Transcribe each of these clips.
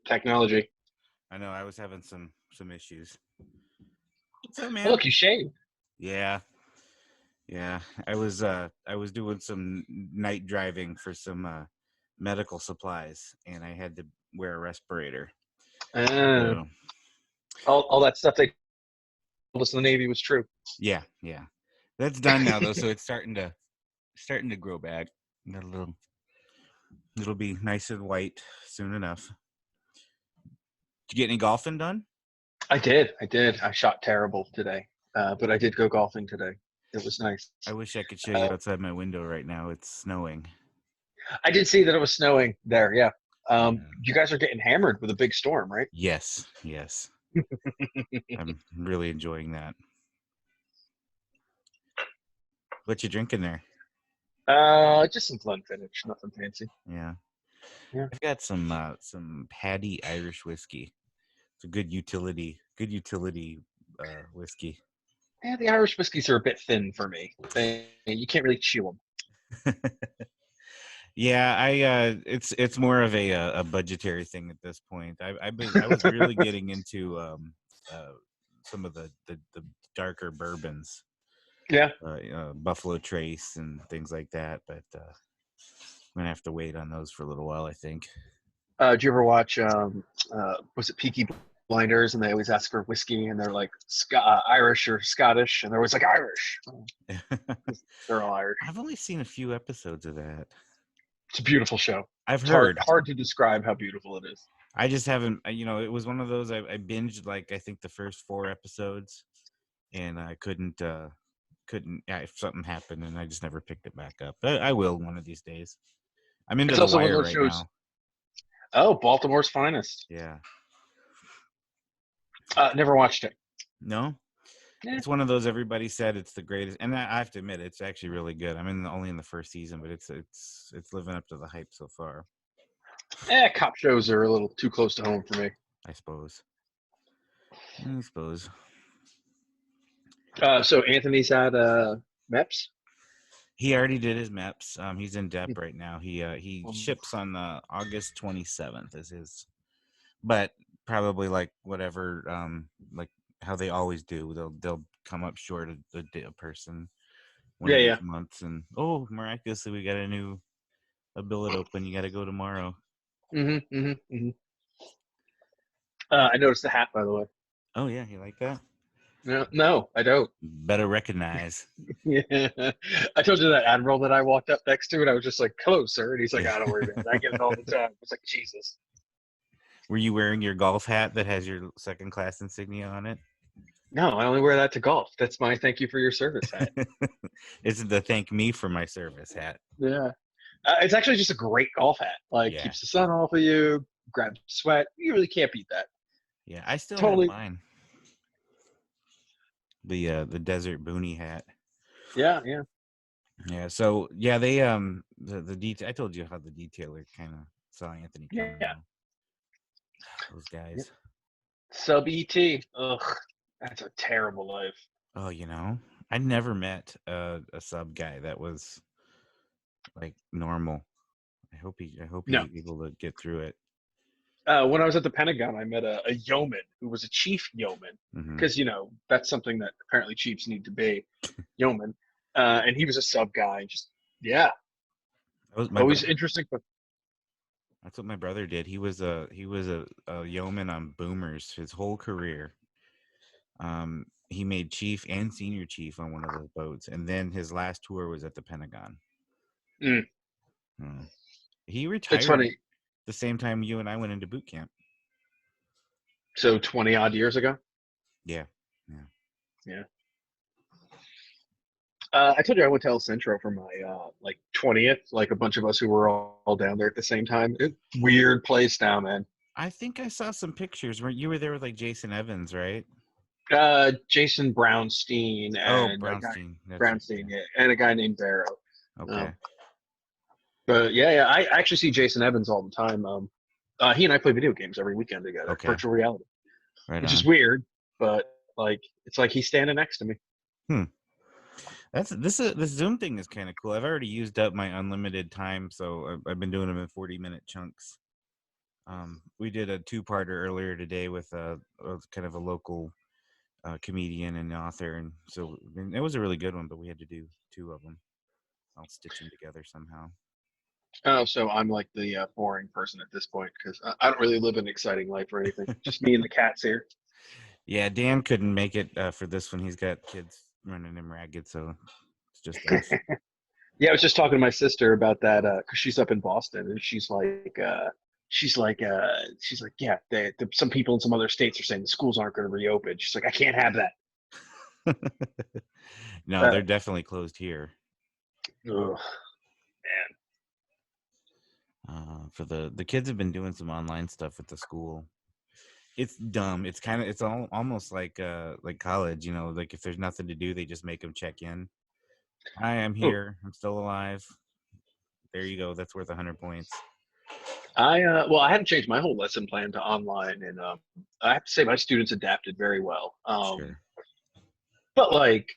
Technology. I know I was having some issues. What's up, man? Oh, look, you shaved. Yeah. I was doing some night driving for some medical supplies, and I had to wear a respirator. Uh, So all that stuff they told us in the Navy was true. yeah. That's done now though, so it's starting to grow back. It'll be nice and white soon enough. Did you get any golfing done? I did. I shot terrible today, but I did go golfing today. It was nice. I wish I could show you Uh, outside my window right now. It's snowing. I did see that it was snowing there. Yeah. Yeah. You guys are getting hammered with a big storm, right? Yes. I'm really enjoying that. What you drinking there? Just some Glenfiddich, nothing fancy. Yeah. Yeah. I've got some Paddy Irish whiskey. It's a good utility whiskey. Yeah, the Irish whiskeys are a bit thin for me. You can't really chew them. Yeah, it's more of a budgetary thing at this point. I was really getting into some of the darker bourbons, Yeah. Buffalo Trace and things like that, but I'm gonna have to wait on those for a little while, I think. Did you ever watch? Was it Peaky Blinders? And they always ask for whiskey, and they're like Irish or Scottish, and they're always like Irish. They're all Irish. I've only seen a few episodes of that. It's a beautiful show. I've It's heard. hard to describe how beautiful it is. I just haven't. It was one of those I binged like I think the first 4 episodes, and I couldn't. Yeah, if something happened, and I just never picked it back up. But I will one of these days. I'm into It's The also one of Wire those right shows. now. Oh, Baltimore's finest. Yeah. Never watched it. No. Yeah. It's one of those everybody said it's the greatest, and I have to admit it's actually really good. I'm only in the first season, but it's living up to the hype so far. Cop shows are a little too close to home for me. I suppose. So Anthony's at MEPS. He already did his MEPS. He's in DEP right now. He ships on August 27th is his, but probably like whatever like how they always do. They'll come up short of a person one of these months, and miraculously we got a billet open. You got to go tomorrow. I noticed the hat, by the way. Oh yeah, you like that? No, I don't. Better recognize. Yeah, I told you that admiral that I walked up next to, and I was just like, "Hello, sir," and he's like, "I don't worry about it. I get it all the time." I was like, "Jesus." Were you wearing your golf hat that has your second class insignia on it? No, I only wear that to golf. That's my thank you for your service hat. It's the thank me for my service hat. Yeah. It's actually just a great golf hat. Like, keeps the sun off of you, grabs sweat. You really can't beat that. Yeah, I still have mine. The desert boonie hat. Yeah. Yeah, so yeah, they the detail. I told you how the detailer kind of saw Anthony coming. Yeah. Those guys. Yep. Sub ET. Ugh, that's a terrible life. Oh, I never met a sub guy that was like normal. I hope he's able to get through it. When I was at the Pentagon, I met a yeoman who was a chief yeoman because that's something that apparently chiefs need to be, yeoman. And he was a sub guy. Just always interesting. But that's what my brother did. He was a yeoman on boomers his whole career. He made chief and senior chief on one of those boats, and then his last tour was at the Pentagon. He retired. It's funny. The same time you and I went into boot camp. So 20 odd years ago. Yeah. I told you I went to El Centro for my 20th. Like a bunch of us who were all down there at the same time. Weird place down, man. I think I saw some pictures where you were there with like Jason Evans, right? Jason Brownstein and Brownstein, yeah, and a guy named Barrow. Okay. But yeah, I actually see Jason Evans all the time. He and I play video games every weekend together, virtual reality, which is weird, but it's like he's standing next to me. This Zoom thing is kind of cool. I've already used up my unlimited time, so I've been doing them in 40-minute chunks. We did a 2-parter earlier today with a kind of a local comedian and author, and so it was a really good one. But we had to do 2 of them. I'll stitch them together somehow. Oh, so I'm like the boring person at this point because I don't really live an exciting life or anything. Just me and the cats here. Yeah, Dan couldn't make it for this one. He's got kids running him ragged, so it's just us. Yeah, I was just talking to my sister about that because she's up in Boston, and she's like, yeah, some people in some other states are saying the schools aren't going to reopen. She's like, I can't have that. No, they're definitely closed here. Ugh, man. For the kids have been doing some online stuff at the school. It's dumb. It's almost like college, like if there's nothing to do, they just make them check in. Hi, I'm here. I'm still alive. There you go. That's worth 100 points. I haven't changed my whole lesson plan to online, and I have to say my students adapted very well. Sure. But like,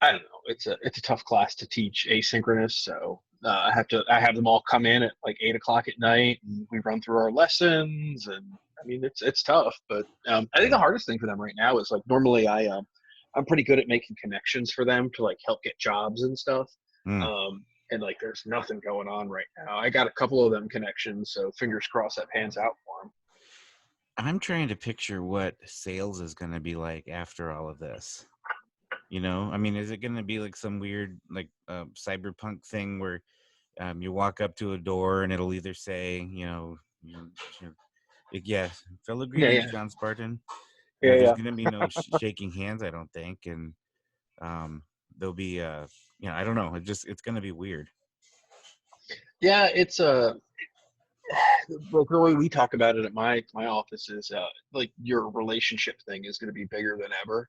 I don't know, it's a tough class to teach asynchronous, so I have them all come in at like 8 o'clock at night, and we run through our lessons, and I mean it's tough, but I think the hardest thing for them right now is like normally I'm pretty good at making connections for them to like help get jobs and stuff. And like there's nothing going on right now. I got a couple of them connections, so fingers crossed that pans out for them. I'm trying to picture what sales is going to be like after all of this. I mean, is it going to be like some weird like cyberpunk thing where you walk up to a door and it'll either say, fellow greetings, John Spartan. There's going to be no shaking hands, I don't think, and there'll be I don't know. It's going to be weird. Yeah, it's the way we talk about it at my office is like your relationship thing is going to be bigger than ever.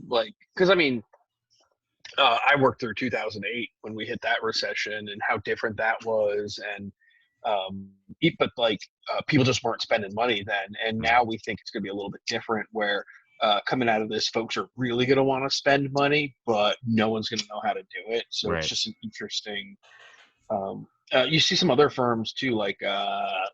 Like, because I mean, I worked through 2008 when we hit that recession and how different that was, and but like people just weren't spending money then, and now we think it's going to be a little bit different where. Coming out of this, folks are really going to want to spend money, but no one's going to know how to do it. So it's just an interesting. You see some other firms too, like I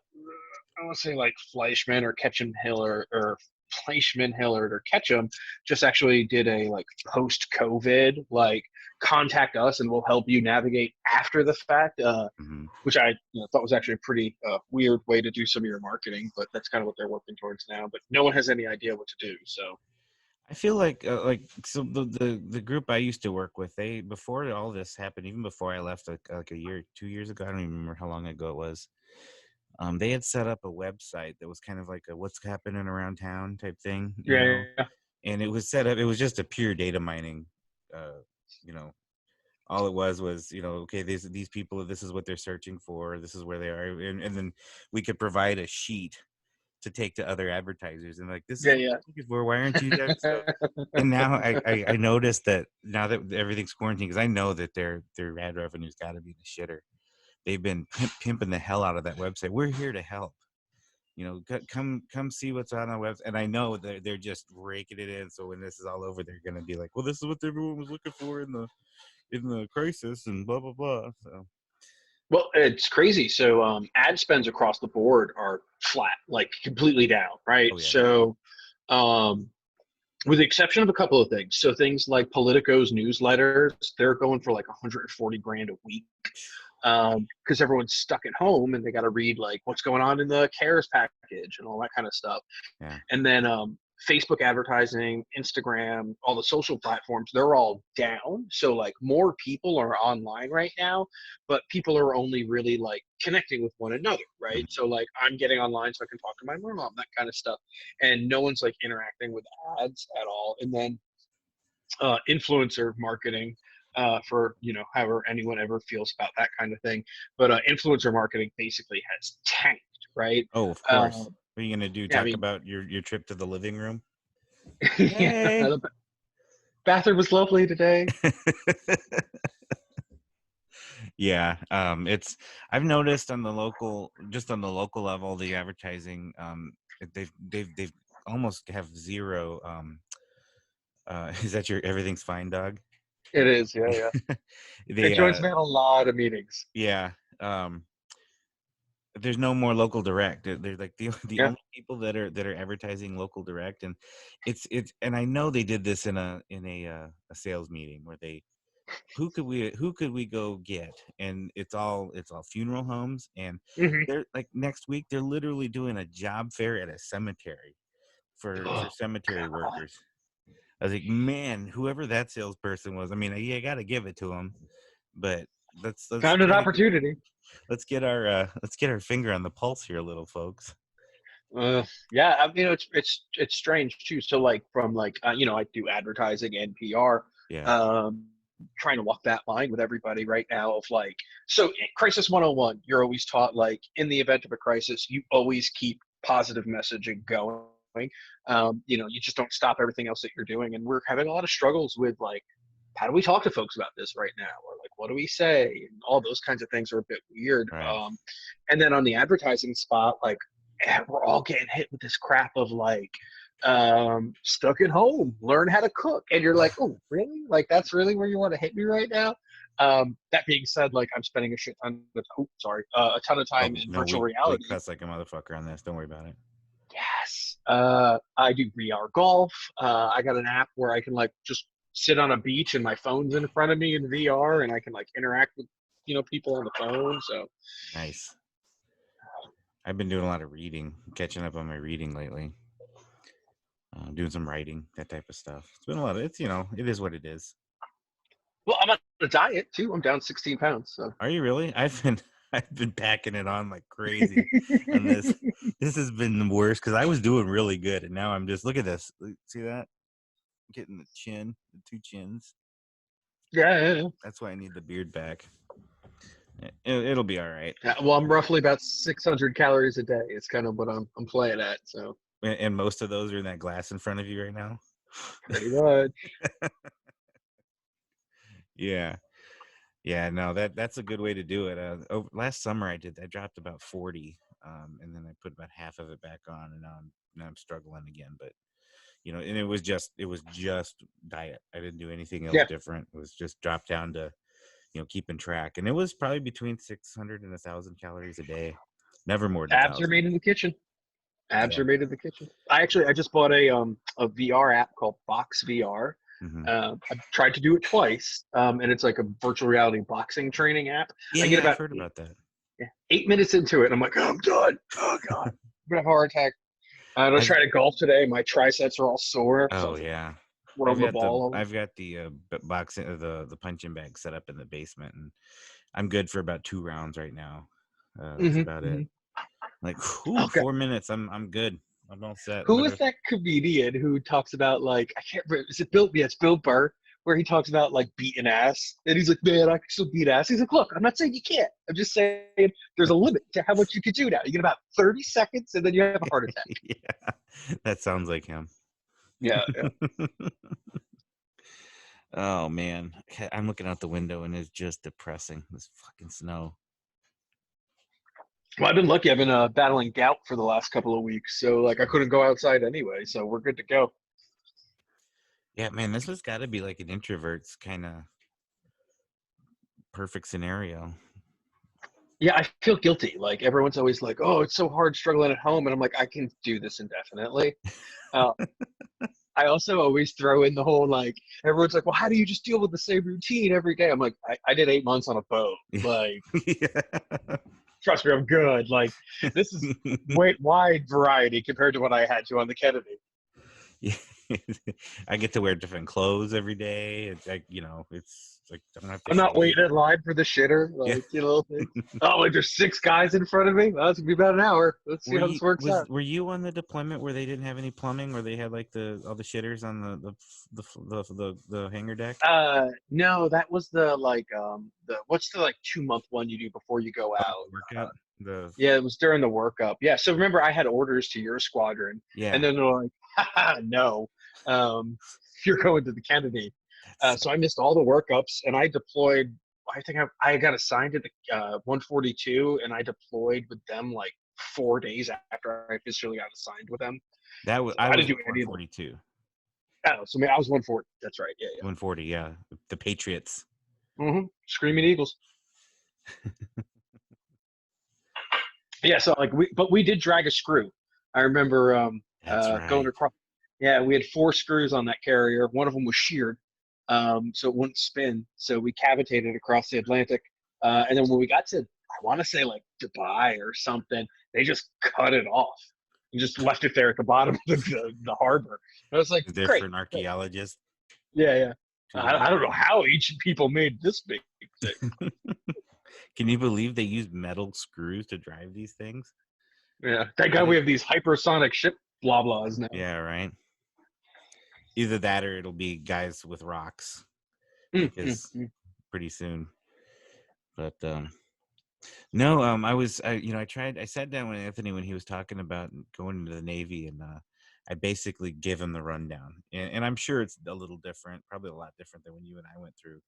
want to say like Fleischman or Ketchum Hillard or Fleischman Hillard or Ketchum just actually did a like post-COVID like contact us and we'll help you navigate after the fact, which I thought was actually a pretty weird way to do some of your marketing, but that's kind of what they're working towards now. But no one has any idea what to do, so. I feel like so the group I used to work with, they before all this happened, even before I left like a year, 2 years ago, I don't even remember how long ago it was. They had set up a website that was kind of like a what's happening around town type thing, Yeah. And it was set up. It was just a pure data mining, all it was, okay, these people, this is what they're searching for, this is where they are, and then we could provide a sheet to take to other advertisers and like, this is what you're looking for, why aren't you there? So, and now I noticed that now that everything's quarantined, because I know that their ad revenue's got to be the shitter. They've been pimping the hell out of that website. We're here to help. Come see what's on our website. And I know they're just raking it in. So when this is all over, they're going to be like, well, this is what everyone was looking for in the crisis and blah, blah, blah. So. Well, it's crazy. So ad spends across the board are flat, like completely down, right? Oh, yeah. So with the exception of a couple of things. So things like Politico's newsletters, they're going for like 140 grand a week because everyone's stuck at home and they got to read like what's going on in the CARES package and all that kind of stuff. Yeah. And then Facebook advertising, Instagram, all the social platforms, they're all down. So like more people are online right now, but people are only really like connecting with one another, right? Mm-hmm. So like I'm getting online so I can talk to my mom, that kind of stuff. And no one's like interacting with ads at all. And then influencer marketing for, however anyone ever feels about that kind of thing. But influencer marketing basically has tanked, right? Oh, of course. What are you going to do? Talk about your trip to the living room? Hey. Yeah, the bathroom was lovely today. Yeah. I've noticed on the local level, the advertising, they've almost have zero. Is that your everything's fine dog? It is. Yeah. It joins me on a lot of meetings. Yeah. there's no more local direct. They're like the only people that are advertising local direct, and it's and I know they did this in a sales meeting where who could we go get, and it's all funeral homes, and they're like next week they're literally doing a job fair at a cemetery for cemetery workers. I was like, man, whoever that salesperson was, I mean, you got to give it to him, but let's found an opportunity. Let's get our finger on the pulse here, little folks. Yeah, I mean, it's strange too. So like from like you know, I do advertising and PR. Yeah. Trying to walk that line with everybody right now of like, so crisis 101, you're always taught like in the event of a crisis, you always keep positive messaging going. You know, you just don't stop everything else that you're doing. And we're having a lot of struggles with like, how do we talk to folks about this right now? Or like, what do we say? And all those kinds of things are a bit weird. Right. And then on the advertising spot, like we're all getting hit with this crap of like, stuck at home, learn how to cook. And you're like, oh, really? Like, that's really where you want to hit me right now? That being said, like I'm spending a ton of time in virtual reality. We cuss like a motherfucker on this. Don't worry about it. Yes. I do VR golf. I got an app where I can like just sit on a beach and my phone's in front of me in VR and I can like interact with, you know, people on the phone. So nice. I've been doing a lot of reading, catching up on my reading lately. Doing some writing, that type of stuff. It's been a lot of, it's, you know, it is what it is. Well, I'm on a diet too. I'm down 16 pounds. So. Are you really? I've been packing it on like crazy. And this has been the worst because I was doing really good. And now I'm just, look at this. See that? Getting the chin, the two chins. Yeah. That's why I need the beard back. It'll be all right. Yeah, well, I'm roughly about 600 calories a day. It's kind of what I'm playing at. So. And most of those are in that glass in front of you right now. Pretty much. Yeah. No, that's a good way to do it. Last summer I dropped about 40, and then I put about half of it back on, and now I'm struggling again. But you know, and it was just diet. I didn't do anything else different. It was just dropped down to, you know, keeping track, and it was probably between 600 and 1,000 calories a day. Never more than 1,000. Abs are made in the kitchen. Are made in the kitchen. I just bought a VR app called Box VR. I've tried to do it twice, and it's like a virtual reality boxing training app. I've heard about that. 8 minutes into it, and I'm like, oh, I'm done. Oh god, I'm gonna have a heart attack. I was trying to golf today. My triceps are all sore. Oh yeah. I've got the boxing, the punching bag set up in the basement, and I'm good for about 2 rounds right now. That's about it. Like, 4 minutes, I'm good. I'm all set. Who is that comedian who talks about like, I can't remember, is it Bill? Yeah, it's Bill Burr, where he talks about like beating ass, and he's like, man, I can still beat ass. He's like, look, I'm not saying you can't. I'm just saying there's a limit to how much you can do now. You get about 30 seconds, and then you have a heart attack. Yeah, that sounds like him. Yeah. Oh man, I'm looking out the window and it's just depressing. This fucking snow. Well, I've been lucky. I've been battling gout for the last couple of weeks, so like I couldn't go outside anyway. So we're good to go. Yeah, man, this has got to be like an introvert's kind of perfect scenario. Yeah, I feel guilty. Like everyone's always like, "Oh, it's so hard struggling at home," and I'm like, "I can do this indefinitely." I also always throw in the whole like, everyone's like, "Well, how do you just deal with the same routine every day?" I'm like, I did 8 months on a boat. Like, trust me, I'm good. Like, this is wide variety compared to what I had to on the Kennedy. Yeah. I get to wear different clothes every day. It's like, you know, it's like I'm not waiting in line for the shitter. Like, you know, oh, like there's 6 guys in front of me. Well, that's gonna be about an hour. Let's see how this works out. Were you on the deployment where they didn't have any plumbing, where they had like all the shitters on the hangar deck? No, that was the like what's the like 2-month one you do before you go out? Workout. Yeah, it was during the workup. Yeah, so remember I had orders to your squadron. Yeah. And then they're like, haha, no, you're going to the Kennedy. So I missed all the workups, and I deployed. I think I got assigned to the 142, and I deployed with them like 4 days after I officially got assigned with them. That was, so I didn't do any 142. Oh, so I was 140. That's right. Yeah. 140. Yeah, the Patriots. Screaming Eagles. Yeah, so like we did drag a screw. I remember That's going right. across. Yeah, we had 4 screws on that carrier. One of them was sheared, so it wouldn't spin. So we cavitated across the Atlantic, and then when we got to, I want to say like Dubai or something, they just cut it off. You just left it there at the bottom of the harbor. And I was like, Is there for great, an great. archaeologist Yeah, yeah. to I don't know how ancient people made this big thing. Can you believe they use metal screws to drive these things? Yeah, thank God we have these hypersonic ship blah blahs now. Yeah, right. Either that or it'll be guys with rocks because Mm. pretty soon. But no, I sat down with Anthony when he was talking about going into the Navy, and I basically gave him the rundown. And I'm sure it's a little different, probably a lot different than when you and I went through.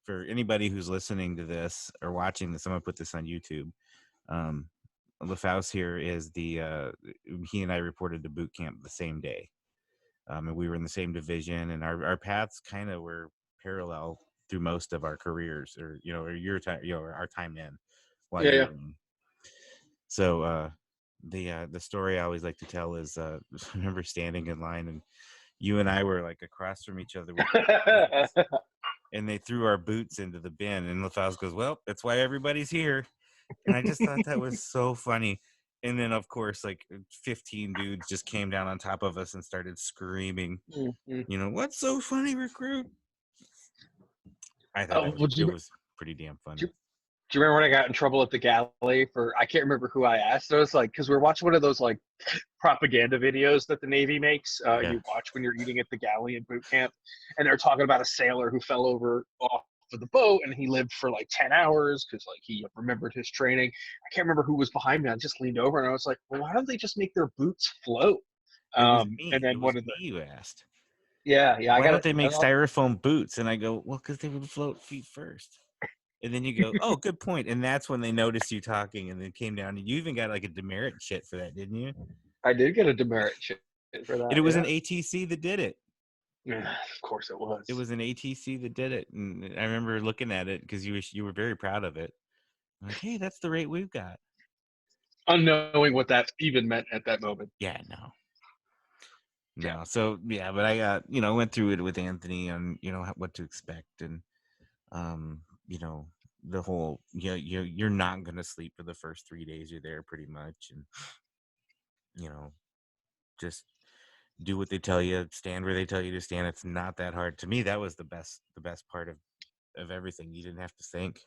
For anybody who's listening to this or watching this, I'm gonna put this on YouTube. Um, LaFauce here is he and I reported to boot camp the same day. And we were in the same division, and our paths kind of were parallel through most of our careers, or or your time, or our time in while Yeah, you yeah. were in. So the story I always like to tell is I remember standing in line, and you and I were like across from each other with bins, and they threw our boots into the bin, and LaFauce goes, "Well, that's why everybody's here." And I just thought that was so funny. And then, of course, like 15 dudes just came down on top of us and started screaming, Mm-hmm. "What's so funny, recruit?" I thought Well, it was pretty damn do, funny. you, do you remember when I got in trouble at the galley for, I can't remember who I asked. It was like, because we are watching one of those like propaganda videos that the Navy makes. Yeah. You watch when you're eating at the galley in boot camp, and they're talking about a sailor who fell over off of the boat and he lived for like 10 hours because like he remembered his training. I can't remember who was behind me. I just leaned over and I was like, well, why don't they just make their boots float? It was And me. It then was one of the, me you asked. yeah, I Why got don't it. they make styrofoam boots? And I go, well, because they would float feet first. And then you go, oh, good point. And that's when they noticed you talking and then came down. And you even got like a demerit shit for that, didn't you? I did get a demerit shit for And that. it was an Yeah. ATC that did it. Yeah, of course it was. It was an ATC that did it. And I remember looking at it because you were very proud of it. I'm like, hey, that's the rate we've got. Unknowing what that even meant at that moment. Yeah, no. Yeah. So yeah, but I got went through it with Anthony on what to expect, and the whole you're not gonna sleep for the first 3 days you're there pretty much, and just do what they tell you, stand where they tell you to stand. It's not that hard. To me, that was the best part of everything. You didn't have to think.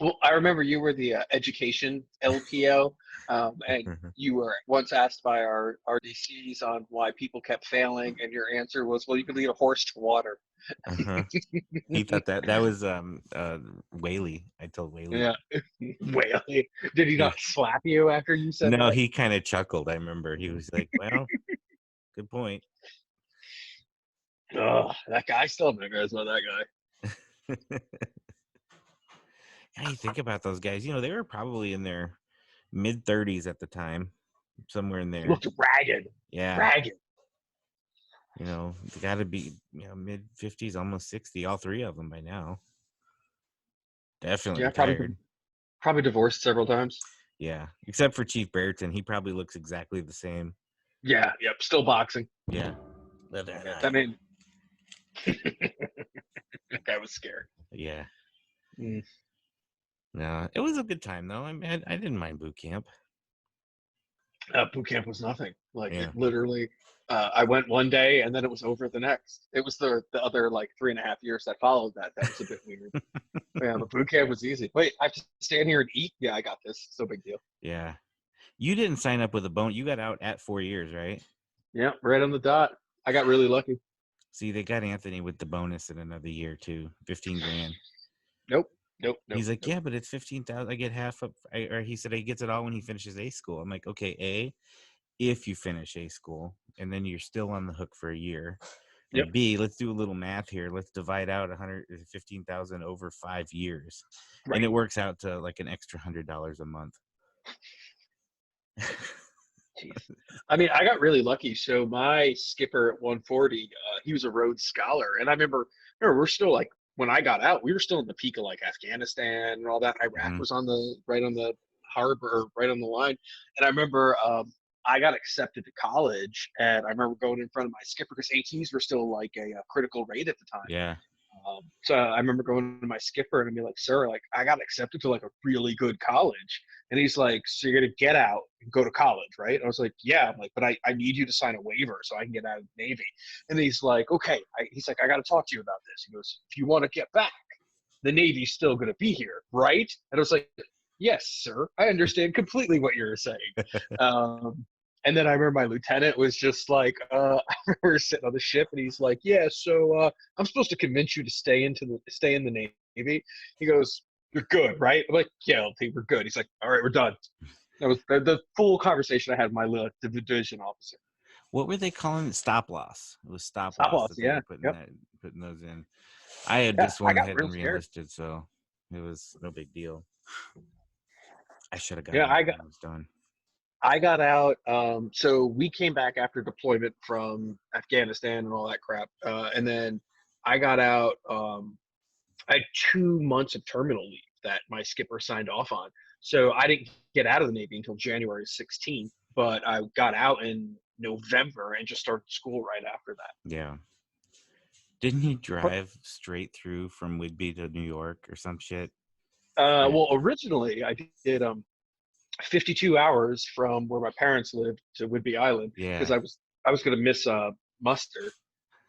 Well, I remember you were the education LPO, and you were once asked by our RDCs on why people kept failing, and your answer was, "Well, you could lead a horse to water." He thought that was Whaley. I told Whaley. Yeah, Whaley. Did he Yeah. not slap you after you said No, that? he kind of chuckled. I remember he was like, "Well, good point." Oh, that guy. I still have nightmares about that guy. How you think about those guys? They were probably in their mid 30s at the time, somewhere in He there. looked ragged. Yeah, Ragged. they got to be mid 50s, almost 60. All three of them by now. Definitely Yeah, retired. probably divorced several times. Yeah, except for Chief Brereton, he probably looks exactly the same. Yeah, yep. Still boxing. Yeah, live that Yeah, night. that man. That guy was scared. Yeah. Mm. No, it was a good time though. I mean, I didn't mind boot camp. Boot camp was nothing. Like it Yeah. literally, I went one day and then it was over the next. It was the other like 3.5 years that followed that. That was a bit weird. Yeah, but boot camp was easy. Wait, I have to stand here and eat? Yeah, I got this. So big deal. Yeah. You didn't sign up with a bone. You got out at 4 years, right? Yeah, right on the dot. I got really lucky. See, they got Anthony with the bonus in another year too, 15 grand. Nope. He's like, yeah, but it's 15,000. I get half up. Or he said he gets it all when he finishes A school. I'm like, okay, A, if you finish A school, and then you're still on the hook for a year. Yep. And B, let's do a little math here. Let's divide out 115,000 over 5 years, Right. and it works out to like an extra $100 a month. Jeez. I mean, I got really lucky. So my skipper at 140, he was a Rhodes Scholar, and I remember we're still like when I got out, we were still in the peak of like Afghanistan and all that. Iraq Mhm. was right on the harbor, right on the line. And I remember I got accepted to college, and I remember going in front of my skipper because 18s were still like a critical rate at the time. Yeah. So I remember going to my skipper and be like, "Sir, like I got accepted to like a really good college." And he's like, "So you're gonna get out and go to college, right?" I was like, "Yeah." I'm like, "But I need you to sign a waiver so I can get out of the Navy." And he's like, "Okay." He's like, "I got to talk to you about this." He goes, "If you want to get back, the Navy's still gonna be here, right?" And I was like, "Yes, sir. I understand completely what you're saying." And then I remember my lieutenant was just like, I remember sitting on the ship, and he's like, "Yeah, so I'm supposed to convince you to stay in the Navy." He goes, "You're good, right?" I'm like, "Yeah, LT, we're good." He's like, "All right, we're done." That was the full conversation I had with my division officer. What were they calling it? Stop loss. It was stop Stop loss loss, that they yeah, were yep. putting those in. I had Yeah, just I went got ahead real and scared. re-enlisted, so it was no big deal. I should have gotten Yeah, out when I was done. I got out. So we came back after deployment from Afghanistan and all that crap. And then I got out. I had 2 months of terminal leave that my skipper signed off on. So I didn't get out of the Navy until January 16th, but I got out in November and just started school right after that. Yeah. Didn't he drive straight through from Whidbey to New York or some shit? Well, originally I did 52 hours from where my parents lived to Whidbey Island because Yeah. I was going to miss muster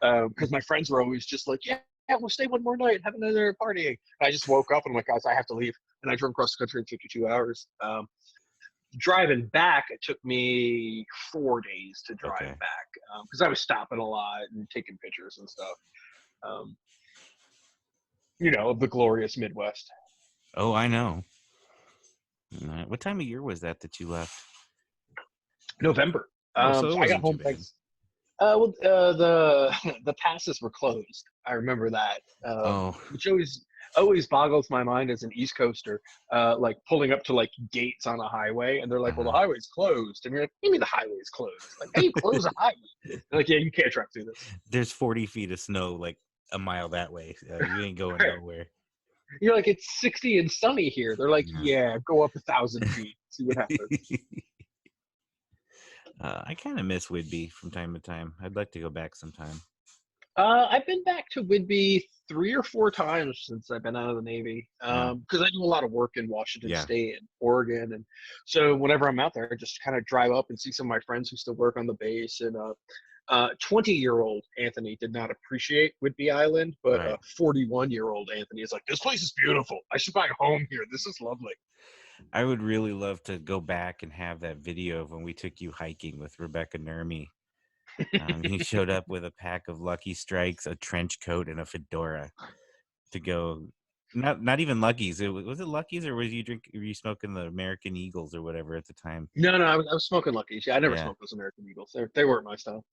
because my friends were always just like, yeah, we'll stay one more night, have another party. And I just woke up and I'm like, guys, I have to leave. And I drove across the country in 52 hours. Driving back, it took me 4 days to drive back because I was stopping a lot and taking pictures and stuff. Of the glorious Midwest. Oh, I know. What time of year was that you left? November. So it So I got wasn't too home bad. the passes were closed. I remember that. Which always boggles my mind as an East Coaster, like pulling up to like gates on a highway, and they're like, "Well, the highway's closed," and you're like, "What do you mean the highway's closed? Like, how do you close a highway?" They're like, "Yeah, you can't drive through this. There's 40 feet of snow like a mile that way. You ain't going nowhere." You're like, "It's 60 and sunny here." They're like, "Yeah, go up 1,000 feet, see what happens." I kind of miss Whidbey from time to time. I'd like to go back sometime. I've been back to Whidbey 3 or 4 times since I've been out of the Navy because I do a lot of work in Washington State and Oregon, and so whenever I'm out there, I just kind of drive up and see some of my friends who still work on the base. And 20-year-old Anthony did not appreciate Whidbey Island, but 41-year-old Anthony is like, "This place is beautiful. I should buy a home here. This is lovely." I would really love to go back and have that video of when we took you hiking with Rebecca Nermi. He showed up with a pack of Lucky Strikes, a trench coat, and a fedora to go. Not even Lucky's. Was it Lucky's, or were you smoking the American Eagles or whatever at the time? No, I was smoking Lucky's. Yeah, I never smoked those American Eagles. They weren't my style.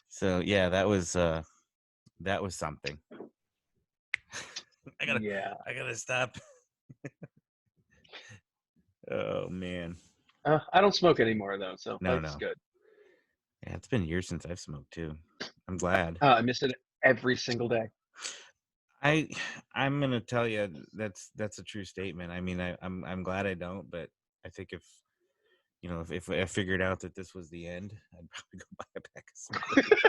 So yeah, that was something. I gotta stop. Oh man. I don't smoke anymore though, so that's good. Yeah, it's been years since I've smoked too. I'm glad. I miss it every single day. I'm gonna tell you that's a true statement. I mean, I'm glad I don't, but I think if I figured out that this was the end, I'd probably go buy a pack of cigarettes.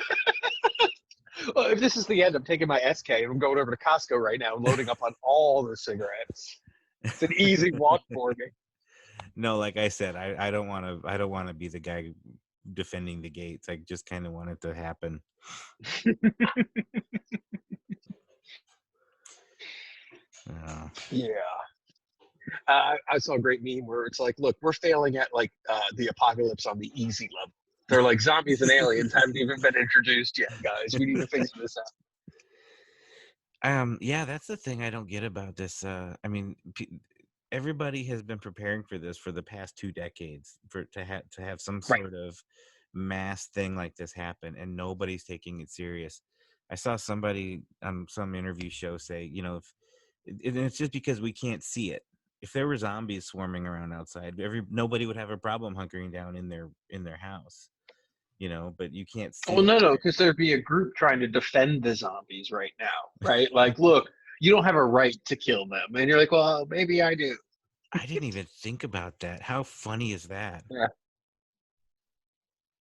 Well, if this is the end, I'm taking my SK and I'm going over to Costco right now and loading up on all the cigarettes. It's an easy walk for me. No, like I said, I don't want to be the guy defending the gates. I just kind of want it to happen. Yeah. I saw a great meme where it's like, look, we're failing at like the apocalypse on the easy level. They're like, zombies and aliens haven't even been introduced yet, guys. We need to figure this out. Yeah, that's the thing I don't get about this. I mean, everybody has been preparing for this for the past 2 decades to have some sort of mass thing like this happen, and nobody's taking it serious. I saw somebody on some interview show say, it's just because we can't see it. If there were zombies swarming around outside, nobody would have a problem hunkering down in their house, but you can't see. Well, no, because there'd be a group trying to defend the zombies right now, right? Like, look, you don't have a right to kill them. And you're like, well, maybe I do. I didn't even think about that. How funny is that? Yeah.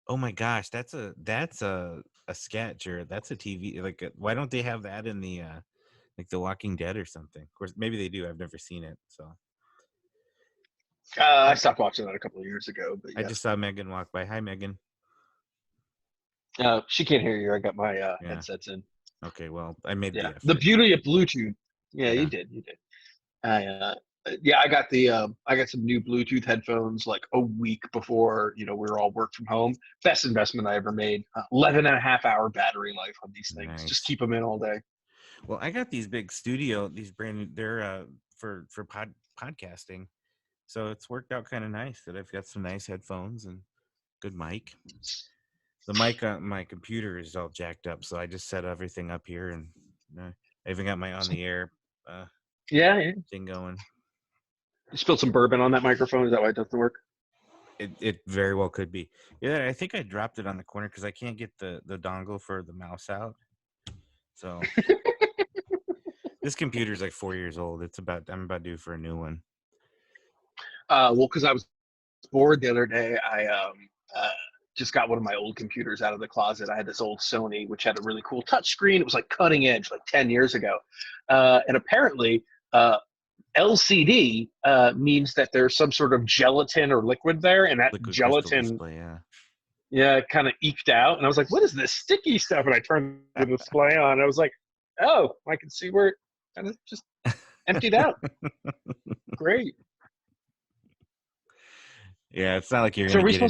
Oh my gosh, that's a sketch, or that's a TV. Like, why don't they have that in the like The Walking Dead or something? Of course, maybe they do. I've never seen it, so. I stopped watching that a couple of years ago, but I yeah. just saw Megan walk by. Hi, Megan. She can't hear you. I got my Yeah. headsets in. Okay, well, I made the Yeah, the effort. beauty of Bluetooth. Yeah, Yeah. you did. You did. Yeah, I got I got some new Bluetooth headphones like a week before we were all work from home. Best investment I ever made. 11 and a half hour battery life on these things. Just Nice. keep them in all day. Well, I got these big studio, these brand new, they're for podcasting. So it's worked out kind of nice that I've got some nice headphones and good mic. The mic on my computer is all jacked up, so I just set everything up here, and I even got my on the air Yeah. thing going. You spilled some bourbon on that microphone. Is that why it doesn't work? It very well could be. Yeah, I think I dropped it on the corner because I can't get the dongle for the mouse out. So this computer's like 4 years old. I'm about due for a new one. Well, because I was bored the other day, I just got one of my old computers out of the closet. I had this old Sony, which had a really cool touchscreen. It was like cutting edge, like 10 years ago. And apparently, LCD means that there's some sort of gelatin or liquid there, and that Liquid crystal gelatin, display, yeah, kind of eked out. And I was like, "What is this sticky stuff?" And I turned the display on. I was like, "Oh, I can see where it kind of just emptied out." Great. Yeah, it's not like you're So, gonna get any. are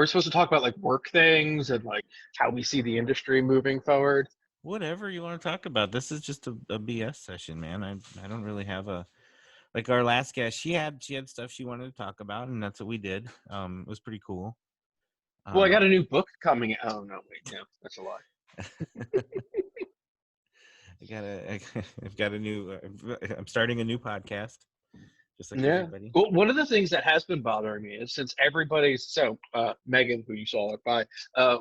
we supposed to talk about like work things and like how we see the industry moving forward? Whatever you want to talk about. This is just a BS session, man. I don't really have a, like, our last guest. She had stuff she wanted to talk about, and that's what we did. It was pretty cool. Well, I got a new book coming out. Oh no, wait, no, that's a lie. I've got a new. I'm starting a new podcast, just like Yeah. everybody. Well, one of the things that has been bothering me is since Megan, who you saw it by,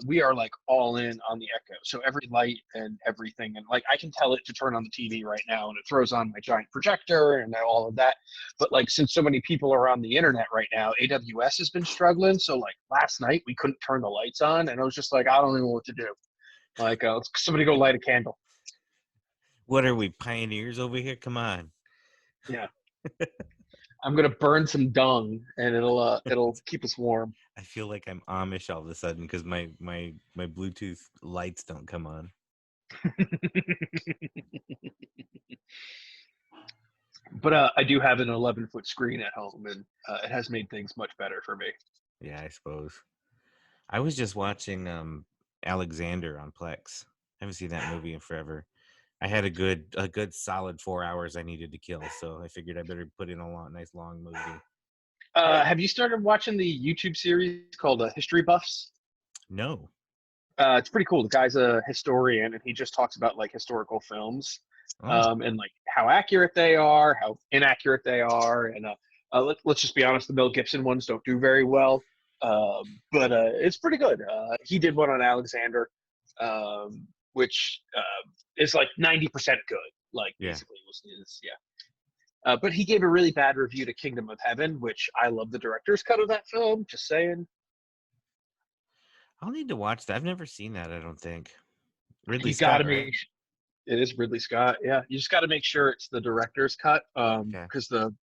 we are like all in on the Echo. So every light and everything, and like I can tell it to turn on the TV right now, and it throws on my giant projector and all of that. But like since so many people are on the internet right now, AWS has been struggling. So like last night we couldn't turn the lights on, and I was just like, I don't even know what to do. Like, somebody go light a candle. What are we, pioneers over here? Come on. Yeah. I'm gonna burn some dung, and it'll keep us warm. I feel like I'm Amish all of a sudden because my Bluetooth lights don't come on. But I do have an 11-foot screen at home, and it has made things much better for me. Yeah, I suppose. I was just watching Alexander on Plex. I haven't seen that movie in forever. I had a good solid 4 hours I needed to kill, so I figured I better put in a nice long movie. Have you started watching the YouTube series called History Buffs? No. It's pretty cool. The guy's a historian, and he just talks about like historical films, and like how accurate they are, how inaccurate they are, and let's just be honest, the Mel Gibson ones don't do very well, but it's pretty good. He did one on Alexander, which is like 90% good. Like basically, yeah. But he gave a really bad review to Kingdom of Heaven, which I love the director's cut of that film. Just saying. I'll need to watch that. I've never seen that, I don't think. Ridley You got Scott, to right? It is Ridley Scott. Yeah, you just got to make sure it's the director's cut, because the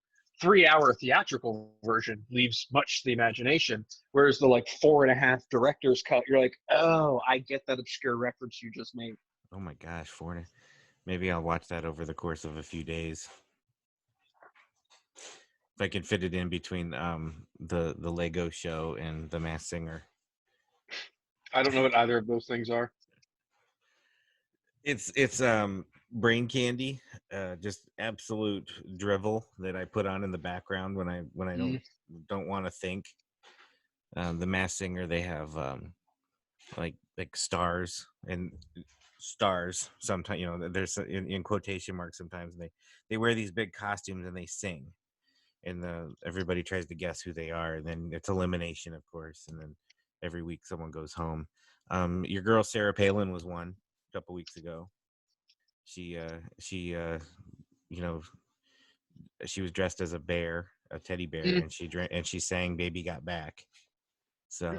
3-hour theatrical version leaves much to the imagination, whereas the like 4.5 director's cut, you're like, oh, I get that obscure reference you just made. Oh my gosh, maybe I'll watch that over the course of a few days. If I can fit it in between the Lego show and the Masked Singer. I don't know what either of those things are. It's brain candy, just absolute drivel that I put on in the background when I don't want to think. The Masked Singer, they have like stars and stars sometimes, there's in quotation marks sometimes, and they wear these big costumes and they sing, and everybody tries to guess who they are, and then it's elimination, of course, and then every week someone goes home. Your girl Sarah Palin was one a couple weeks ago. She dressed as a bear, a teddy bear, and she sang "Baby Got Back." So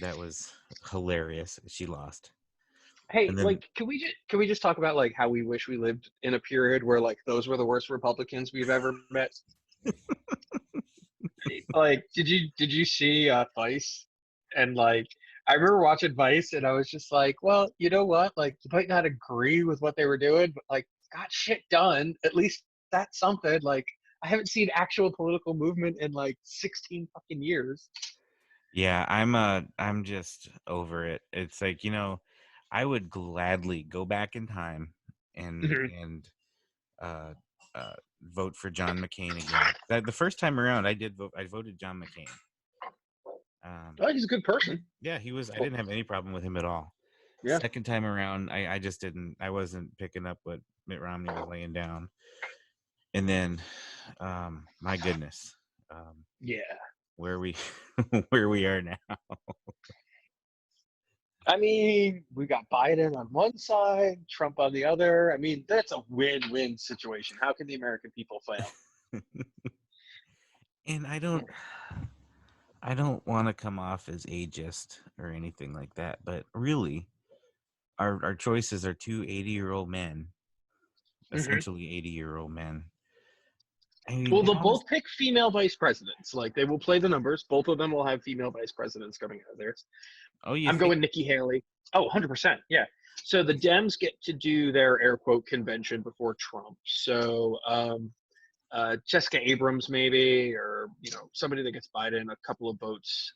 that was hilarious. She lost. Hey, like, can we just talk about like how we wish we lived in a period where like those were the worst Republicans we've ever met? Like, did you see Vice? And like, I remember watching Vice, and I was just like, well, you know what? Like, you might not agree with what they were doing, but like, got shit done. At least that's something. Like, I haven't seen actual political movement in like 16 fucking years. Yeah, I'm just over it. It's like, I would gladly go back in time and uh, vote for John McCain again. The first time around, I voted John McCain. Oh, he's a good person. Yeah, he was. I didn't have any problem with him at all. Yeah. Second time around, I just didn't. I wasn't picking up what Mitt Romney was laying down. And then, my goodness, Yeah. where we where we are now. I mean, we got Biden on one side, Trump on the other. I mean, that's a win-win situation. How can the American people fail? And I don't want to come off as ageist or anything like that, but really, our choices are two 80-year-old men, essentially 80-year-old men. I mean, well, they'll both pick female vice presidents. Like, they will play the numbers. Both of them will have female vice presidents coming out of theirs. Oh, I'm going Nikki Haley. Oh, 100%. Yeah. So the Dems get to do their air quote convention before Trump. So Jessica Abrams maybe, or somebody that gets Biden a couple of votes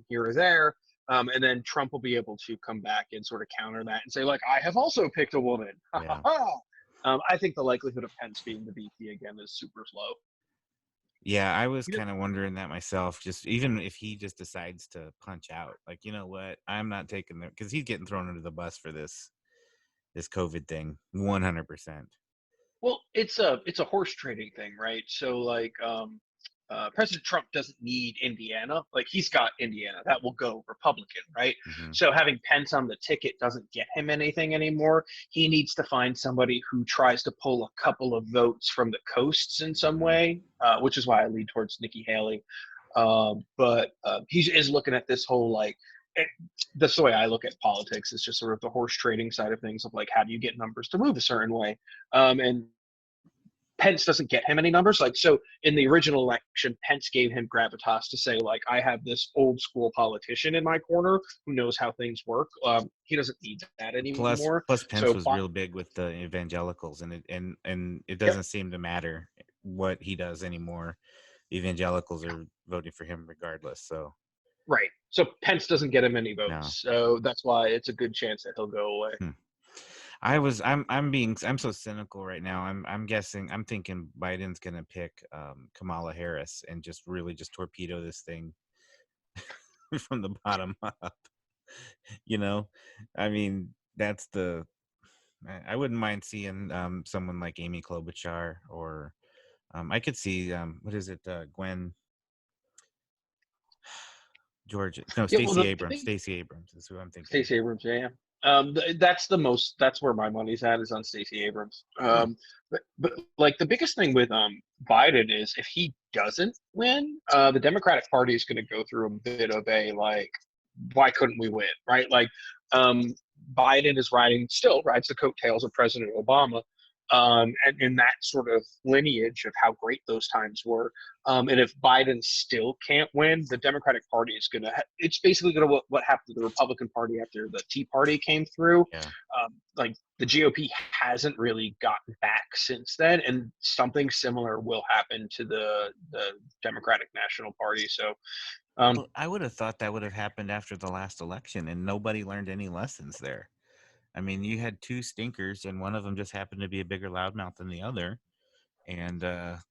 here or there, and then Trump will be able to come back and sort of counter that and say, like, I have also picked a woman. Yeah. I think the likelihood of Pence being the VP again is super low. Yeah, I was kind of wondering that myself. Just even if he just decides to punch out, like, you know what, I'm not taking it, because he's getting thrown under the bus for this COVID thing, 100%. Well, it's a horse trading thing, right? So like President Trump doesn't need Indiana. Like, he's got Indiana. That will go Republican, right? So having Pence on the ticket doesn't get him anything anymore. He needs to find somebody who tries to pull a couple of votes from the coasts in some way, which is why I lean towards Nikki Haley. But he is looking at this whole like, that's the way I look at politics, is just sort of the horse trading side of things, of like, how do you get numbers to move a certain way? And Pence doesn't get him any numbers. Like, so in the original election, Pence gave him gravitas to say, like, I have this old school politician in my corner who knows how things work. He doesn't need that anymore. Plus Pence was real big with the evangelicals, and it doesn't seem to matter what he does anymore. Evangelicals are voting for him regardless. So right. So Pence doesn't get him any votes. No. So that's why it's a good chance that he'll go away. I'm so cynical right now. I'm thinking Biden's gonna pick Kamala Harris and just really just torpedo this thing from the bottom up. I mean, that's I wouldn't mind seeing someone like Amy Klobuchar, or I could see what is it, Gwen Georgia? No, Stacey Abrams. Stacey Abrams is who I'm thinking. Stacey Abrams, yeah. That's where my money's at, is on Stacey Abrams. But like, the biggest thing with Biden is, if he doesn't win, the Democratic Party is going to go through a bit of a like, why couldn't we win, right? Like, Biden still rides the coattails of President Obama, and in that sort of lineage of how great those times were. And if Biden still can't win, the Democratic Party is it's basically going to what happened to the Republican Party after the Tea Party came through. Yeah. Like, the GOP hasn't really gotten back since then, and something similar will happen to the Democratic National Party. So well, I would have thought that would have happened after the last election, and nobody learned any lessons there. I mean, you had two stinkers, and one of them just happened to be a bigger loudmouth than the other, and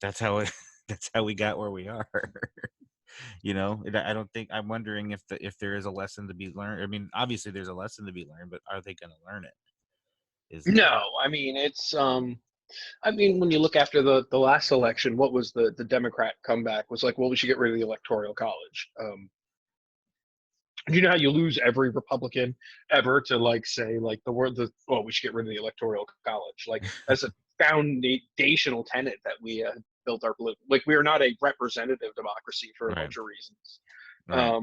that's how we got where we are. I'm wondering if there is a lesson to be learned. I mean, obviously there's a lesson to be learned, but are they going to learn it? No, I mean, it's when you look after the last election, what was the Democrat comeback? Was like, well, we should get rid of the Electoral College. You know how you lose every Republican ever to like say like we should get rid of the Electoral College. Like, that's a foundational tenet that we built our political. Like, we are not a representative democracy for a bunch of reasons. Right.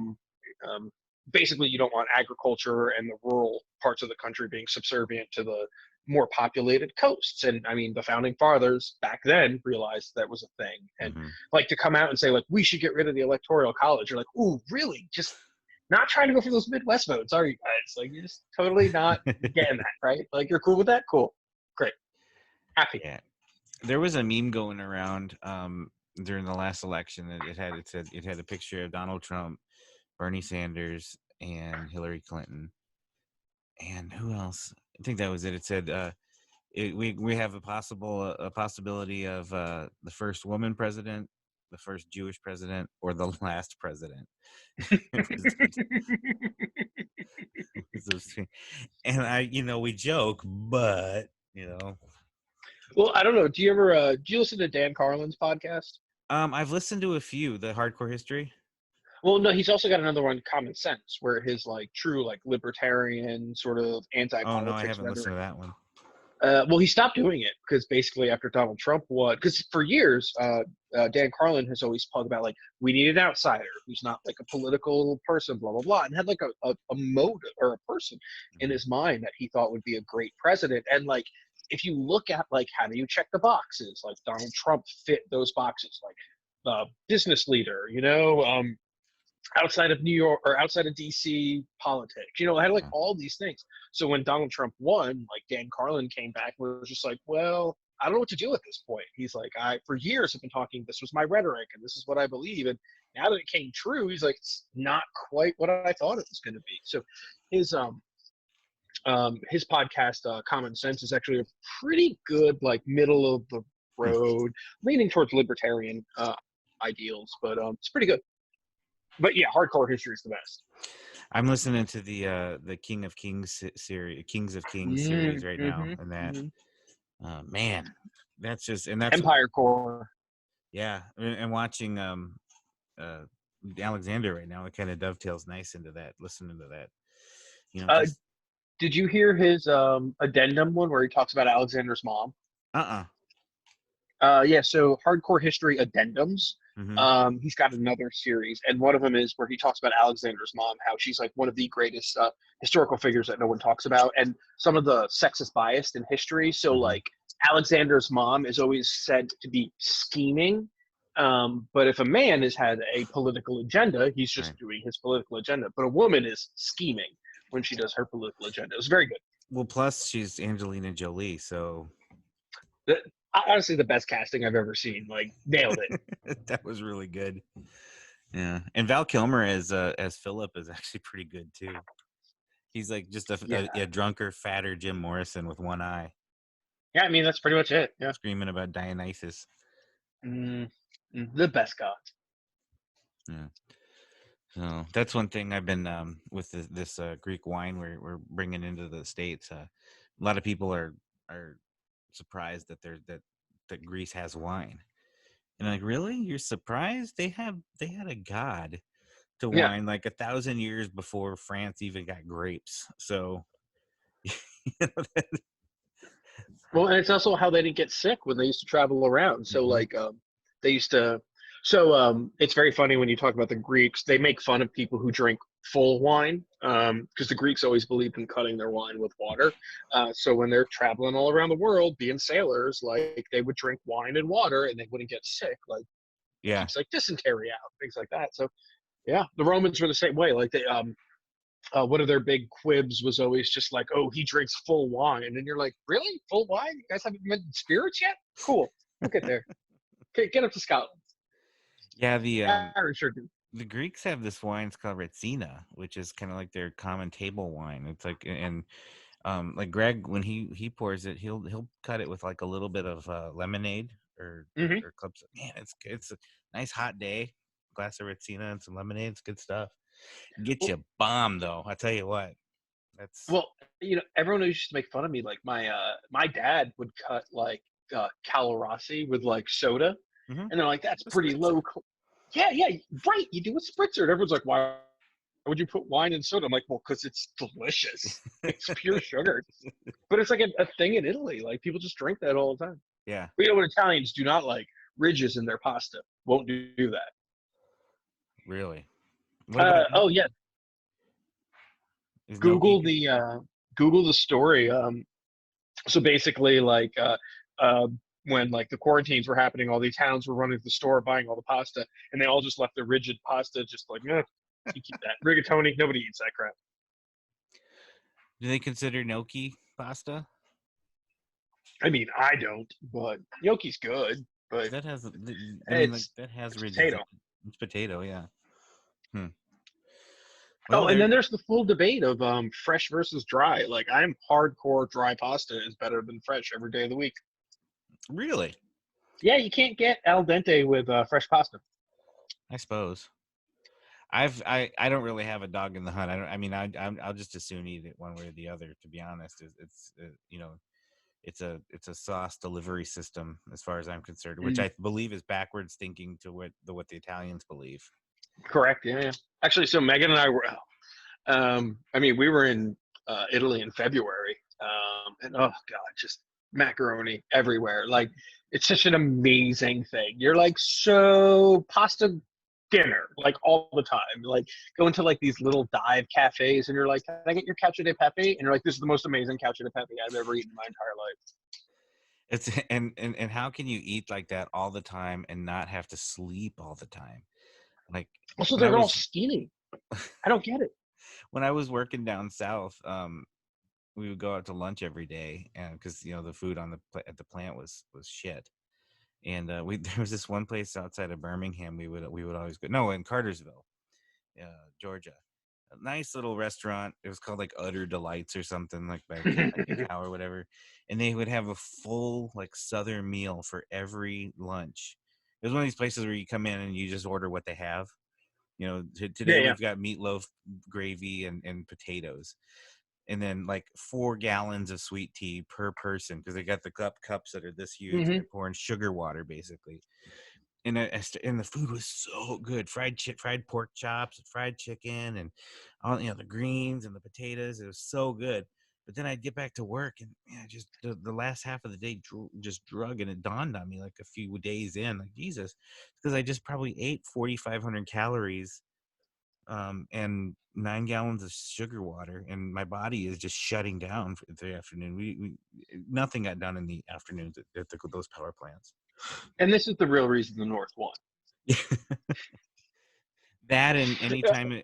Basically, you don't want agriculture and the rural parts of the country being subservient to the more populated coasts. And I mean, the founding fathers back then realized that was a thing. And like, to come out and say, like, we should get rid of the electoral college, you're like, ooh, really? Just not trying to go for those Midwest votes, are you guys? Like, you're just totally not getting that, right? Like, you're cool with that? Cool. Great. Happy. Yeah. There was a meme going around during the last election. It had a picture of Donald Trump, Bernie Sanders, and Hillary Clinton. And who else? I think that was it. It said, we have a possibility of the first woman president, the first Jewish president, or the last president. And we joke, but Well, I don't know. Do you listen to Dan Carlin's podcast? I've listened to a few, the Hardcore History. Well, no, he's also got another one, Common Sense, where his like true like libertarian sort of anti-politics. Oh no, I haven't listened to that one. Well, he stopped doing it because basically after Donald Trump won, because for years, Dan Carlin has always talked about, like, we need an outsider who's not like a political person, blah, blah, blah, and had like a motive or a person in his mind that he thought would be a great president. And like, if you look at like, how do you check the boxes? Like, Donald Trump fit those boxes, like business leader, outside of New York or outside of DC politics, I had like all these things. So when Donald Trump won, like, Dan Carlin came back and was just like, well, I don't know what to do at this point. He's like, I for years have been talking, this was my rhetoric and this is what I believe. And now that it came true, he's like, it's not quite what I thought it was going to be. So his podcast, Common Sense, is actually a pretty good, like, middle of the road, leaning towards libertarian ideals, but it's pretty good. But yeah, Hardcore History is the best. I'm listening to the King of Kings series, Kings of Kings series right now, and that man, that's Empire Core. Yeah, and watching Alexander right now, it kind of dovetails nice into that. Listening to that, did you hear his addendum one where he talks about Alexander's mom? Yeah, so Hardcore History addendums. He's got another series, and one of them is where he talks about Alexander's mom, how she's like one of the greatest historical figures that no one talks about, and some of the sexist bias in history. So like, Alexander's mom is always said to be scheming, but if a man has had a political agenda, he's just doing his political agenda. But a woman is scheming when she does her political agenda. It was very good. Well, plus she's Angelina Jolie, so honestly, the best casting I've ever seen. Like, nailed it. That was really good. Yeah, and Val Kilmer as Philip is actually pretty good too. He's like just a drunker, fatter Jim Morrison with one eye. Yeah, I mean, that's pretty much it. Yeah, screaming about Dionysus. The best god. Yeah. So that's one thing I've been with this Greek wine we're bringing into the States. A lot of people are surprised that Greece has wine, and I'm like, really? You're surprised? They had a god to wine like 1,000 years before France even got grapes. So, well, and it's also how they didn't get sick when they used to travel around. So like, they used to. So it's very funny when you talk about the Greeks. They make fun of people who drink full wine because the Greeks always believed in cutting their wine with water. So when they're traveling all around the world, being sailors, like, they would drink wine and water and they wouldn't get sick. Like, keeps like dysentery out, things like that. So yeah, the Romans were the same way. Like, they one of their big quibs was always just like, oh, he drinks full wine, and you're like, really? Full wine? You guys haven't invented spirits yet? Cool, we'll get there. Okay, get up to Scotland. Yeah, the Greeks have this wine. It's called Retsina, which is kind of like their common table wine. It's like, and like Greg, when he pours it, he'll cut it with like a little bit of lemonade or clubs. Man, it's a nice hot day, glass of Retsina and some lemonade. It's good stuff. Get you bomb though. I tell you what. Everyone used to make fun of me. Like, my dad would cut like Calorasi with like soda. And they're like, that's pretty low. Yeah, right. You do a spritzer. And everyone's like, why would you put wine in soda? I'm like, well, because it's delicious. It's pure sugar. But it's like a thing in Italy. Like, people just drink that all the time. Yeah. But you know what Italians do not like? Ridges in their pasta. Won't do that. Really? What about Oh yeah. is Google gnocchi? the story. So basically, like uh, when like the quarantines were happening, all the Italians were running to the store buying all the pasta, and they all just left the rigid pasta, just like, you keep that rigatoni. Nobody eats that crap. Do they consider gnocchi pasta? I mean, I don't, but gnocchi's good. But That has, I mean, like it's that has it's ridges. potato. It's potato, yeah. Hmm. Well, Oh, and there. then there's the full debate of fresh versus dry. Like I'm hardcore dry pasta is better than fresh every day of the week. Really? Yeah, you can't get al dente with fresh pasta. I suppose. I don't really have a dog in the hunt. I mean, I'll just as soon eat it one way or the other. To be honest, it's it's a sauce delivery system as far as I'm concerned, which Mm, I believe is backwards thinking to what the Italians believe. correct. Yeah, yeah. Actually, so Megan and I were. I mean, we were in Italy in February, and oh god, just macaroni everywhere. Like it's such an amazing thing. You're like so pasta dinner like all the time. Like go into like these little dive cafes, and you're like, "Can I get your cacio de pepe?" And you're like, "This is the most amazing cacio de pepe I've ever eaten in my entire life." It's and how can you eat like that all the time and not have to sleep all the time? Like Also, when I they're all was skinny. I don't get it. when I was working down south, we would go out to lunch every day, and because the food on at the plant was shit. And we there was this one place outside of Birmingham we would always go. No, in Cartersville, Georgia. A nice little restaurant. It was called like Utter Delights or something like back in Cal or whatever. And they would have a full like Southern meal for every lunch. It was one of these places where you come in and you just order what they have. Yeah, Today yeah. we've got meatloaf, gravy, and potatoes, and then like 4 gallons of sweet tea per person because they got the cups that are this huge and Mm-hmm. they're pouring sugar water basically. And the food was so good. Fried pork chops, fried chicken, and all the greens and the potatoes. It was so good. But then I'd get back to work, and just the last half of the day just drug, and it dawned on me like a few days in, like Jesus, because I just probably ate 4,500 calories, and 9 gallons of sugar water, and my body is just shutting down for the afternoon. We nothing got done in the afternoons at those power plants. And this is the real reason the North won. That and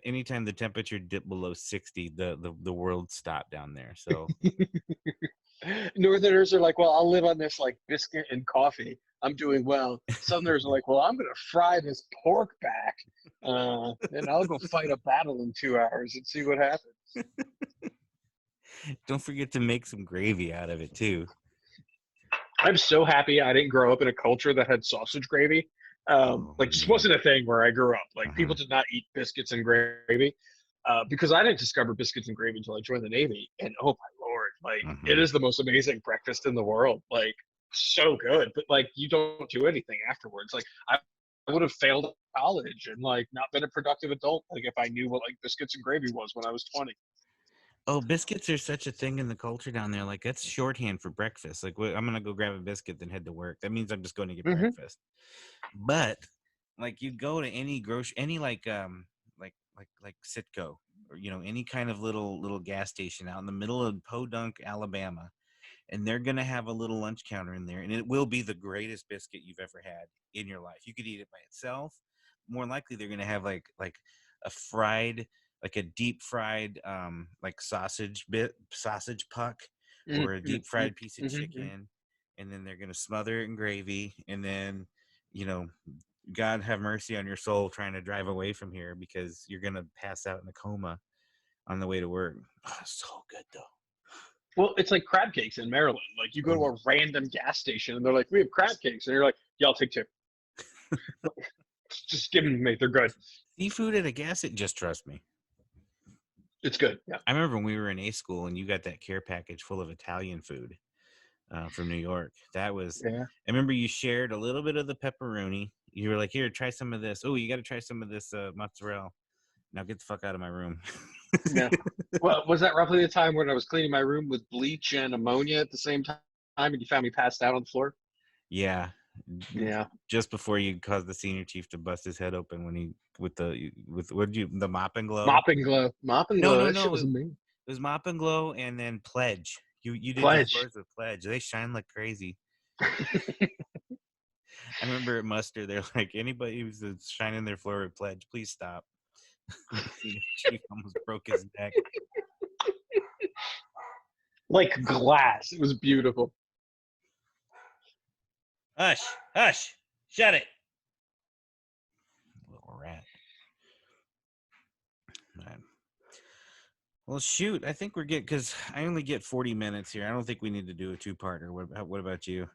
anytime the temperature dipped below 60, the world stopped down there. So Northerners are like, well, I'll live on this like biscuit and coffee. I'm doing well. Southerners are like, well, I'm going to fry this pork back, and I'll go fight a battle in 2 hours and see what happens. don't forget to make some gravy out of it too. I'm so happy I didn't grow up in a culture that had sausage gravy. Like, just wasn't a thing where I grew up. Like, people did not eat biscuits and gravy. Because I didn't discover biscuits and gravy until I joined the Navy, and oh my lord, like it is the most amazing breakfast in the world. Like so good, but like you don't do anything afterwards. Like I would have failed college and like not been a productive adult like if I knew what like biscuits and gravy was when I was 20. Oh, biscuits are such a thing in the culture down there. Like that's shorthand for breakfast. Like I'm gonna go grab a biscuit, then head to work. That means I'm just going to get Mm-hmm. breakfast. But like you go to any any like Sitco or any kind of little gas station out in the middle of Podunk, Alabama, and they're gonna have a little lunch counter in there, and it will be the greatest biscuit you've ever had in your life. You could eat it by itself. More likely, they're gonna have like a fried, like a deep fried like sausage puck, or a deep Mm-hmm. fried piece of Mm-hmm. chicken, and then they're gonna smother it in gravy, and then you know God have mercy on your soul trying to drive away from here because you're gonna pass out in a coma on the way to work. Oh, so good though. Well, it's like crab cakes in Maryland. Like you go to a random gas station and they're like, "We have crab cakes," and you're like, "Yeah, I'll take two." Just give them to me. They're good. Seafood at a gas station, just trust me. It's good. Yeah. I remember when we were in A school and you got that care package full of Italian food from New York. That was, Yeah. I remember you shared a little bit of the pepperoni. You were like, here, try some of this. Oh, you got to try some of this mozzarella. Now get the fuck out of my room. Yeah. Well, was that roughly the time when I was cleaning my room with bleach and ammonia at the same time, and you found me passed out on the floor? Yeah. Yeah. Just before you caused the senior chief to bust his head open when he with what did you the mop and glow? Mop and glow. Mop and glow. That shit was amazing. It was mop and glow and then pledge. You did your floors with pledge. They shine like crazy. I remember at muster, they're like, anybody who's shining their floor with pledge, please stop. The senior chief almost broke his neck. Like glass. It was beautiful. Hush, hush, shut it. Little rat. Man. Well, shoot, I think we're getting, because I only get 40 minutes here. I don't think we need to do a two-parter. What about you?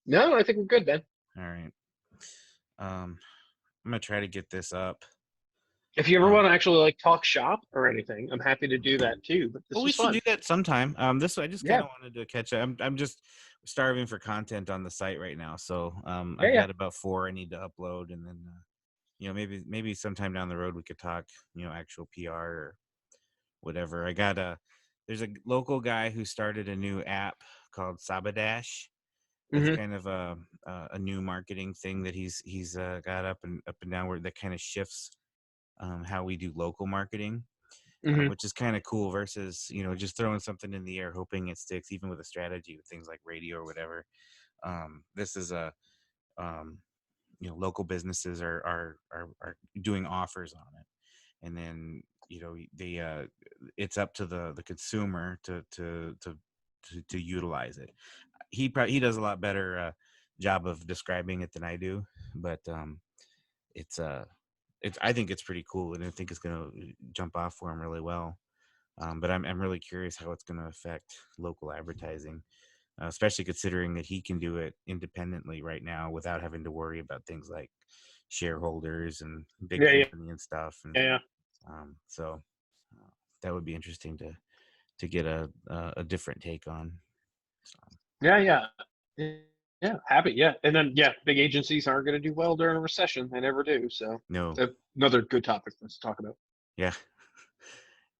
No, I think we're good, man. All right. I'm gonna try to get this up. If you ever want to actually like talk shop or anything, I'm happy to do that too. But we should do that sometime. This I just kind of wanted to catch up. I'm just starving for content on the site right now, so I've got about 4 I need to upload, and then maybe sometime down the road we could talk actual PR or whatever. I got there's a local guy who started a new app called Sabadash. It's kind of a new marketing thing that he's got up and down where that kind of shifts how we do local marketing, which is kind of cool versus just throwing something in the air hoping it sticks, even with a strategy with things like radio or whatever. This is a local businesses are doing offers on it, and then they it's up to the consumer to utilize it. He does a lot better job of describing it than I do, but it's I think it's pretty cool, and I think it's going to jump off for him really well. But I'm really curious how it's going to affect local advertising, especially considering that he can do it independently right now without having to worry about things like shareholders and big company and stuff. And so that would be interesting to get a different take on. So. Yeah. Happy. Yeah. And then, big agencies aren't going to do well during a recession. They never do. So no, another good topic for us to talk about. Yeah.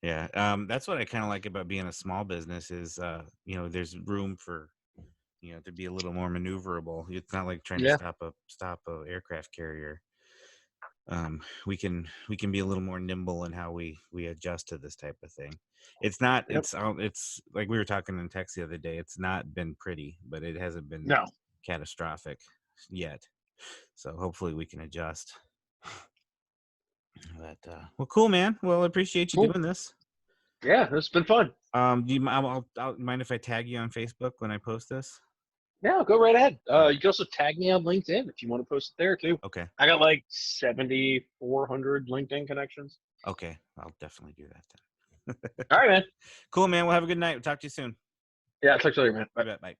Yeah. That's what I kind of like about being a small business is, there's room for, to be a little more maneuverable. It's not like trying to stop a aircraft carrier. We can be a little more nimble in how we adjust to this type of thing. It's not, it's like we were talking in text the other day. It's not been pretty, but it hasn't been catastrophic yet. So hopefully we can adjust. But well, cool, man. Well, I appreciate you doing this. Yeah, it's been fun. Do you I'll mind if I tag you on Facebook when I post this? Yeah, go right ahead. You can also tag me on LinkedIn if you want to post it there too. Okay. I got like 7,400 LinkedIn connections. Okay, I'll definitely do that then. All right, man. Cool, man. Well, have a good night. We'll talk to you soon. Yeah, I'll talk to you later, man. Bye.